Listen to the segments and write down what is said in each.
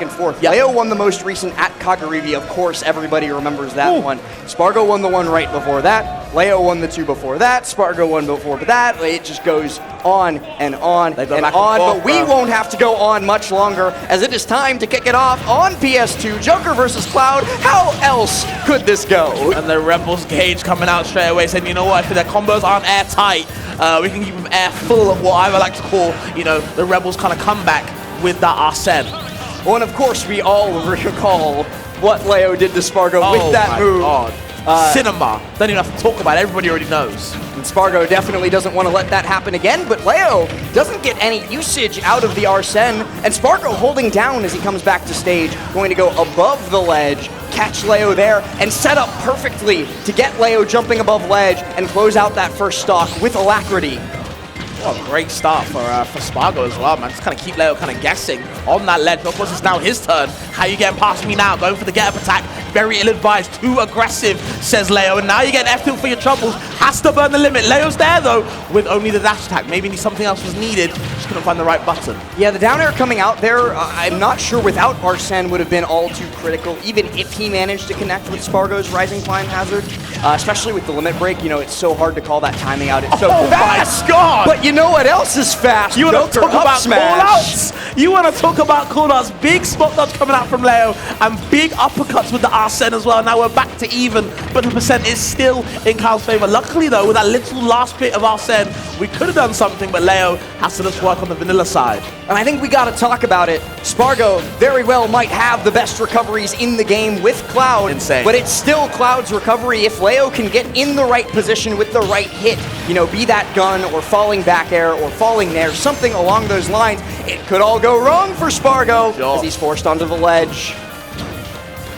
and forth. Yep. Leo won the most recent at Kagarivi. Of course, everybody remembers that one. Spargo won the one right before that. Leo won the two before that. Spargo won before that. It just goes on and on and on. But we won't have to go on much longer, as it is time to kick it off on PS2. Joker versus Cloud. How else could this go? And the Rebels Gage coming out straight away saying, you know what, if their combos aren't airtight, we can keep them air full of what I like to call, you know, the Rebels kind of comeback with that Arsene. Well, and of course, we all recall what Leo did to Spargo with that move. God. Cinema. Don't even have to talk about it. Everybody already knows. And Spargo definitely doesn't want to let that happen again, but Leo doesn't get any usage out of the Arsene, and Spargo holding down as he comes back to stage, going to go above the ledge, catch Leo there, and set up perfectly to get Leo jumping above ledge and close out that first stock with alacrity. What a great start for Spargo as well, man. Just kind of keep Leo kind of guessing on that ledge. But of course, it's now his turn. How you getting past me now? Going for the get-up attack. Very ill-advised. Too aggressive, says Leo. And now you get F2 for your troubles. Has to burn the limit. Leo's there, though, with only the dash attack. Maybe something else was needed. Just couldn't find the right button. Yeah, the down air coming out there, I'm not sure without Arsene would have been all too critical, even if he managed to connect with Spargo's Rising Climb Hazard. Especially with the limit break, you know, it's so hard to call that timing out. It's so fast. My God! But you know what else is fast? You want to talk about call-outs? You want to talk about call-outs? Big spot dodge coming out from Leo, and big uppercuts with the Arsene as well. Now we're back to even, but the percent is still in Kyle's favor. Luckily, though, with that little last bit of Arsene, we could have done something, but Leo has to just work on the vanilla side. And I think we got to talk about it. Spargo very well might have the best recoveries in the game with Cloud. Insane. But it's still Cloud's recovery. If Leo can get in the right position with the right hit, you know, be that gun or falling back air or falling there, something along those lines, it could all go wrong for Spargo as he's forced onto the ledge.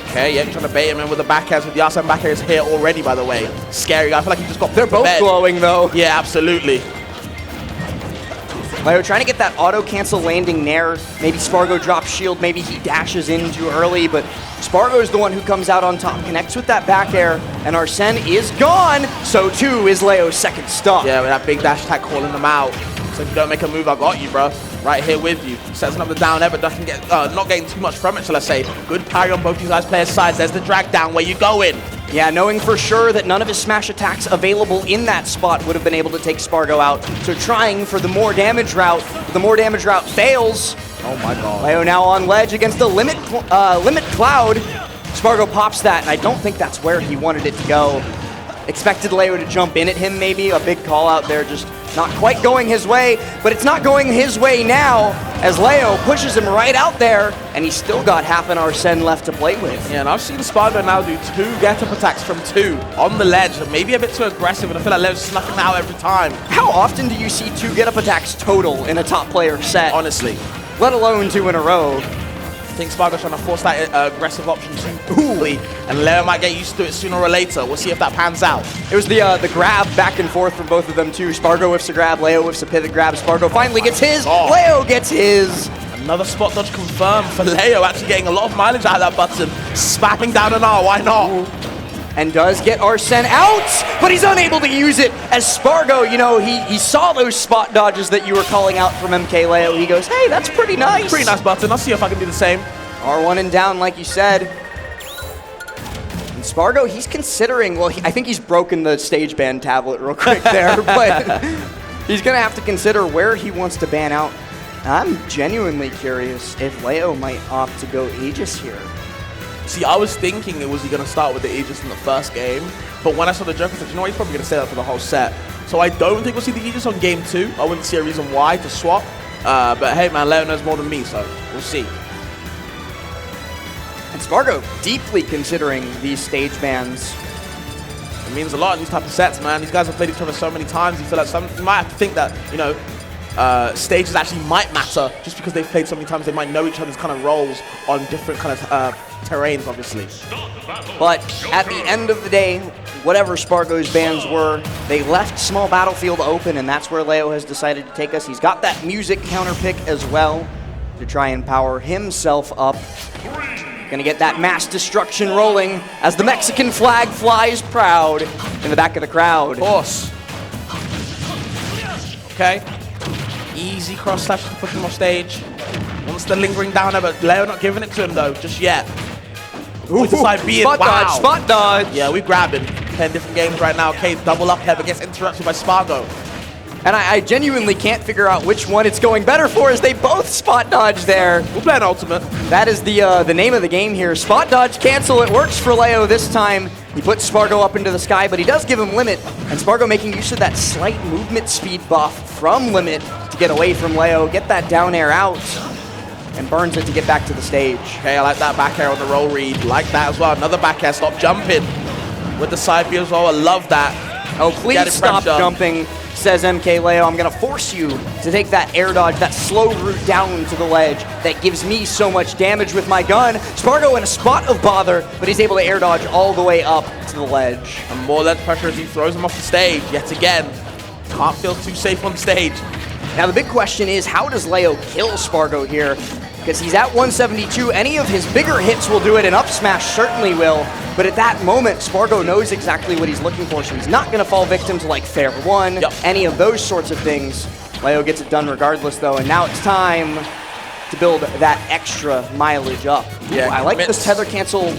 Okay, yeah, trying to bait him in with the back airs, with the Arsene back airs here already, by the way. Scary guy. I feel like he just got They're both glowing, though. Yeah, absolutely. Leo trying to get that auto-cancel landing nair. Maybe Spargo drops shield, maybe he dashes in too early, but Spargo is the one who comes out on top, connects with that back air, and Arsene is gone. So too is Leo's second stop. Yeah, with that big dash attack calling them out. So if you don't make a move, I got you, bro. Right here with you. Sets another down air, but doesn't get, not getting too much from it, shall I say. Good parry on both these guys' players' sides. There's the drag down. Where you going? Yeah, knowing for sure that none of his smash attacks available in that spot would have been able to take Spargo out. So trying for the more damage route. The more damage route fails. Oh my God. Leo now on ledge against the limit Cloud. Spargo pops that, and I don't think that's where he wanted it to go. Expected Leo to jump in at him maybe. A big call out there, just not quite going his way. But it's not going his way now as Leo pushes him right out there, and he's still got half an Arsene left to play with. Yeah, and I've seen Spargo now do 2 get-up attacks from 2 on the ledge. Maybe a bit too aggressive, and I feel like Leo's snuffing out every time. How often do you see 2 get-up attacks total in a top player set? Honestly. Let alone 2 in a row. I think Spargo's trying to force that aggressive option too early, and Leo might get used to it sooner or later. We'll see if that pans out. It was the grab back and forth from both of them too. Spargo whiffs a grab, Leo whiffs a pivot grab. Spargo finally gets his, Leo gets his. Another spot dodge confirmed for Leo, actually getting a lot of mileage out of that button. Spamming down an R, why not? And does get Arsene out, but he's unable to use it as Spargo, you know, he saw those spot dodges that you were calling out from MkLeo. He goes, hey, that's pretty nice. Pretty nice button. I'll see if I can do the same. R1 and down, like you said. And Spargo, he's considering, well, I think he's broken the stage ban tablet real quick there, but he's going to have to consider where he wants to ban out. I'm genuinely curious if Leo might opt to go Aegis here. See, I was thinking was he going to start with the Aegis in the first game, but when I saw the Joker, I said, you know what, he's probably going to stay that for the whole set. So I don't think we'll see the Aegis on game 2. I wouldn't see a reason why to swap. But hey, man, Leo knows more than me, so we'll see. And Spargo deeply considering these stage bans. It means a lot in these type of sets, man. These guys have played each other so many times. You feel like you might have to think that, you know, stages actually might matter just because they've played so many times. They might know each other's kind of roles on different kind of terrains, obviously. But at the end of the day, whatever Spargo's bans were, they left small battlefield open, and that's where Leo has decided to take us. He's got that music counter pick as well to try and power himself up. Gonna get that mass destruction rolling as the Mexican flag flies proud in the back of the crowd. Of course. Okay. Easy cross slash to push him off stage. Wants the lingering down there, but Leo not giving it to him though, just yet. Ooh, spot dodge, spot dodge. Yeah, we grab him. 10 different games right now. K double up here, but gets interrupted by Spargo. And I genuinely can't figure out which one it's going better for, as they both spot dodge there. We're playing Ultimate. That is the name of the game here. Spot dodge cancel. It works for Leo this time. He puts Spargo up into the sky, but he does give him limit. And Spargo making use of that slight movement speed buff from limit to get away from Leo, get that down air out, and burns it to get back to the stage. Okay, I like that back air on the roll read. Like that as well. Another back air. Stop jumping with the side view as well. I love that. Oh, please stop jumping, says MkLeo. I'm going to force you to take that air dodge, that slow route down to the ledge that gives me so much damage with my gun. Spargo in a spot of bother, but he's able to air dodge all the way up to the ledge. And more ledge pressure as he throws him off the stage yet again. Can't feel too safe on stage. Now the big question is, how does Leo kill Spargo here? Because he's at 172. Any of his bigger hits will do it, and up smash certainly will. But at that moment, Spargo knows exactly what he's looking for, so he's not going to fall victim to like fair one, any of those sorts of things. Leo gets it done regardless though, and now it's time to build that extra mileage up. Yeah, ooh, I like this tether cancel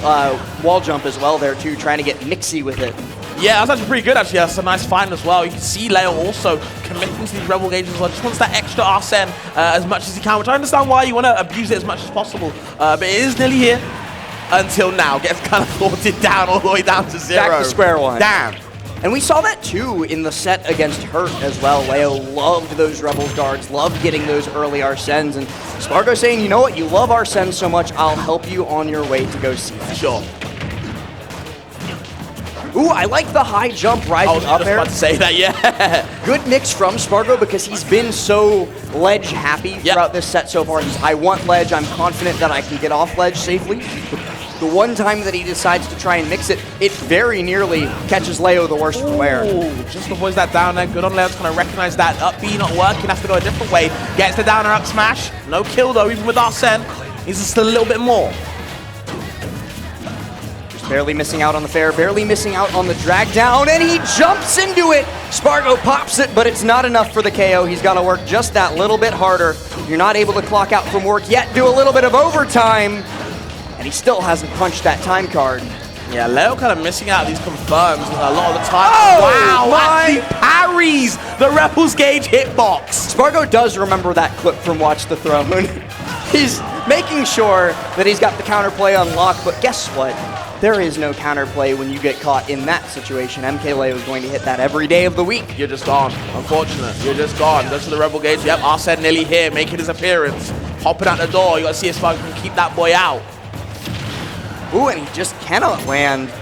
wall jump as well there too, trying to get mixy with it. Yeah, that's actually pretty good actually. That's a nice find as well. You can see Leo also committing to these rebel gauges as well. Just wants that extra Arsene as much as he can, which I understand why you want to abuse it as much as possible. But it is nearly here until now. Gets kind of thwarted down all the way down to 0. Back to square one. Damn. And we saw that too in the set against Hurt as well. Leo loved those Rebels guards, loved getting those early Arsens, and Spargo saying, you know what, you love Arsene so much, I'll help you on your way to go see it. Sure. Ooh, I like the high jump rising up there. I was just about to say that, yeah. Good mix from Spargo because he's been so ledge happy throughout this set so far. I want ledge, I'm confident that I can get off ledge safely. The one time that he decides to try and mix it, it very nearly catches Leo the worst for wear. Just avoids that down there. Good on Leo to kind of recognize that up B not working, has to go a different way. Gets the downer up smash. No kill though, even with Arsene. He's just a little bit more. Barely missing out on the fair, barely missing out on the drag down, and he jumps into it! Spargo pops it, but it's not enough for the KO. He's got to work just that little bit harder. You're not able to clock out from work yet, do a little bit of overtime, and he still hasn't punched that time card. Yeah, Leo kind of missing out these confirms a lot of the time. Oh, wow, actually parries the Rebels Gauge hitbox. Spargo does remember that clip from Watch the Throne. He's making sure that he's got the counterplay unlocked, but guess what? There is no counterplay when you get caught in that situation. MkLeo is going to hit that every day of the week. You're just gone. Unfortunate. You're just gone. Goes to the Rebel Gauge. Yep, Arsene nearly here, making his appearance. Hopping out the door. You got to see if Spargo can keep that boy out. Ooh, and he just cannot land.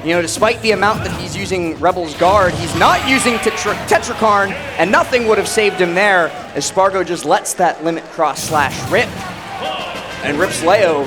You know, despite the amount that he's using Rebel's guard, he's not using Tetrakarn, and nothing would have saved him there, as Spargo just lets that limit cross slash rip, and rips Leo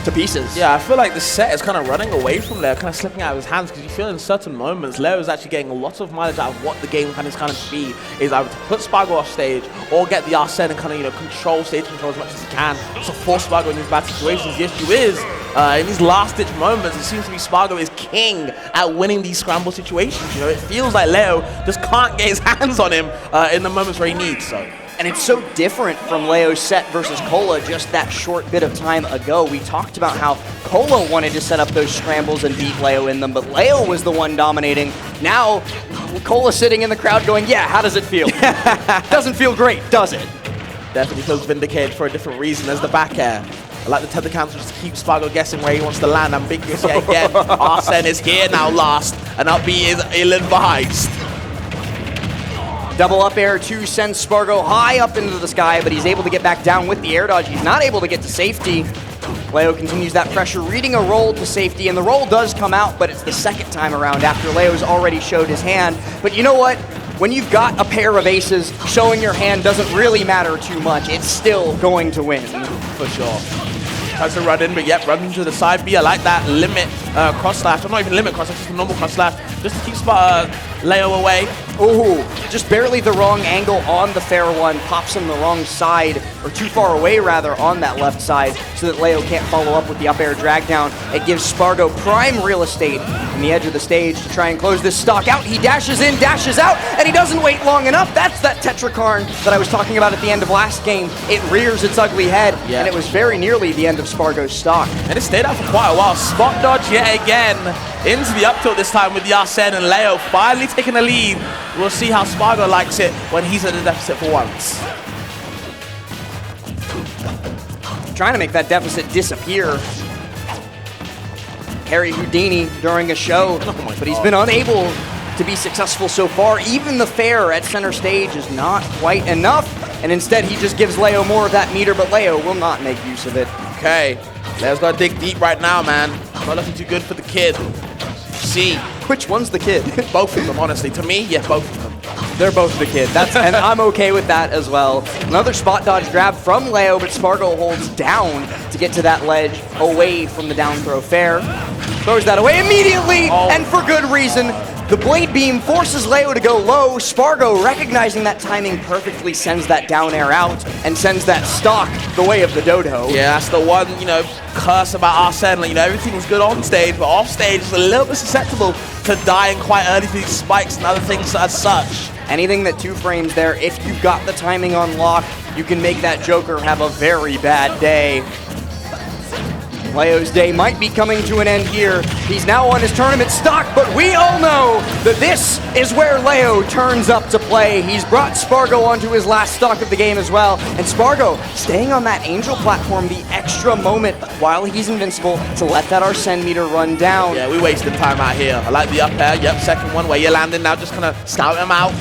to pieces. Yeah, I feel like the set is kind of running away from Leo, kind of slipping out of his hands, because you feel in certain moments Leo is actually getting a lot of mileage out of what the game kind of be, is either to put Spargo off stage or get the Arsene and kind of, you know, control stage control as much as he can to force Spargo in these bad situations. The issue is, in these last-ditch moments, it seems to be Spargo is king at winning these scramble situations. You know, it feels like Leo just can't get his hands on him in the moments where he needs so. And it's so different from Leo's set versus Cola just that short bit of time ago. We talked about how Cola wanted to set up those scrambles and beat Leo in them, but Leo was the one dominating. Now, Cola sitting in the crowd going, yeah, how does it feel? Doesn't feel great, does it? Definitely feels vindicated for a different reason as the back air. I like the tether cancel just to keep Spargo guessing where he wants to land. Ambiguous yet again. Arsene is here now last, and up B is ill-advised. Double up air to send Spargo high up into the sky, but he's able to get back down with the air dodge. He's not able to get to safety. Leo continues that pressure, reading a roll to safety, and the roll does come out, but it's the second time around after Leo's already showed his hand. But you know what? When you've got a pair of aces, showing your hand doesn't really matter too much. It's still going to win. For sure. Tries to run in, but yep, run into the side B. I like that limit cross slash. I'm not even limit cross slash, just a normal cross slash. Just to keep Leo away. Ooh, just barely the wrong angle on the fair one, pops him the wrong side, or too far away rather, on that left side, so that Leo can't follow up with the up air drag down. It gives Spargo prime real estate in the edge of the stage to try and close this stock out. He dashes in, dashes out, and he doesn't wait long enough. That's that Tetrakarn that I was talking about at the end of last game. It rears its ugly head, and it was very nearly the end of Spargo's stock. And it stayed out for quite a while. Spot dodge yet again into the up tilt this time with the Arsene, and Leo finally taking the lead. We'll see how Spargo likes it when he's at a deficit for once. Trying to make that deficit disappear. Harry Houdini during a show, but he's been unable to be successful so far. Even the fair at center stage is not quite enough, and instead he just gives Leo more of that meter, but Leo will not make use of it. Okay, Leo's got to dig deep right now, man. Not looking too good for the kid. See. Which one's the kid? Both of them, honestly. To me, yeah, both of them. They're both the kid. And I'm okay with that as well. Another spot dodge grab from Leo, but Spargo holds down to get to that ledge away from the down throw fair. Throws that away immediately, and for good reason. The blade beam forces Leo to go low. Spargo, recognizing that timing perfectly, sends that down air out and sends that stock the way of the dodo. Yeah, that's the one, curse about Arsene. Everything was good on stage, but off stage is a little bit susceptible to dying quite early to these spikes and other things as such. Anything that 2 frames there, if you've got the timing on lock, you can make that Joker have a very bad day. Leo's day might be coming to an end here. He's now on his tournament stock, but we all know that this is where Leo turns up to play. He's brought Spargo onto his last stock of the game as well, and Spargo staying on that Angel platform the extra moment while he's invincible to let that Arsene meter run down. Yeah, we wasted time out here. I like the up air. Yep, second one where you're landing now, just kind of scout him out.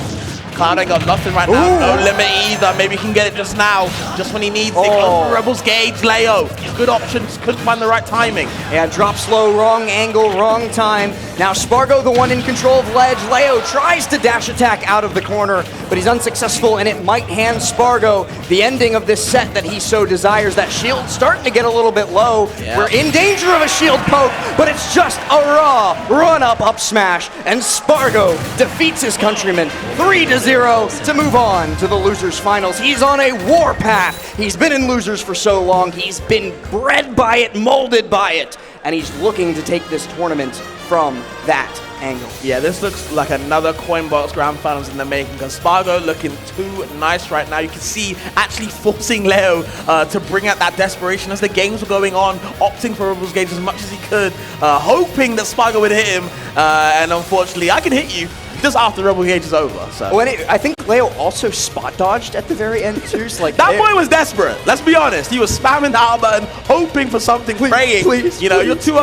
Cloud ain't got nothing right now. No limit either. Maybe he can get it just now, just when he needs it. Goes for Rebel's Gauge. Leo, good options. Couldn't find the right timing. Yeah, drop slow, wrong angle, wrong time. Now Spargo, the one in control of ledge. Leo tries to dash attack out of the corner, but he's unsuccessful, and it might hand Spargo the ending of this set that he so desires. That shield's starting to get a little bit low. Yeah. We're in danger of a shield poke, but it's just a raw run-up up smash, and Spargo defeats his countrymen 3-0 to move on to the losers finals. He's on a war path. He's been in losers for so long. He's been bred by it, molded by it, and he's looking to take this tournament from that angle. Yeah, this looks like another Coinbox Grand Finals in the making, because Spargo looking too nice right now. You can see actually forcing Leo to bring out that desperation as the games were going on, opting for Rebel's Gauge as much as he could, hoping that Spargo would hit him, and unfortunately, I can hit you just after Rebel Gauge is over. So. I think Leo also spot dodged at the very end too. So that boy was desperate. Let's be honest. He was spamming the out button, hoping for something, praying. Please, you're 2-0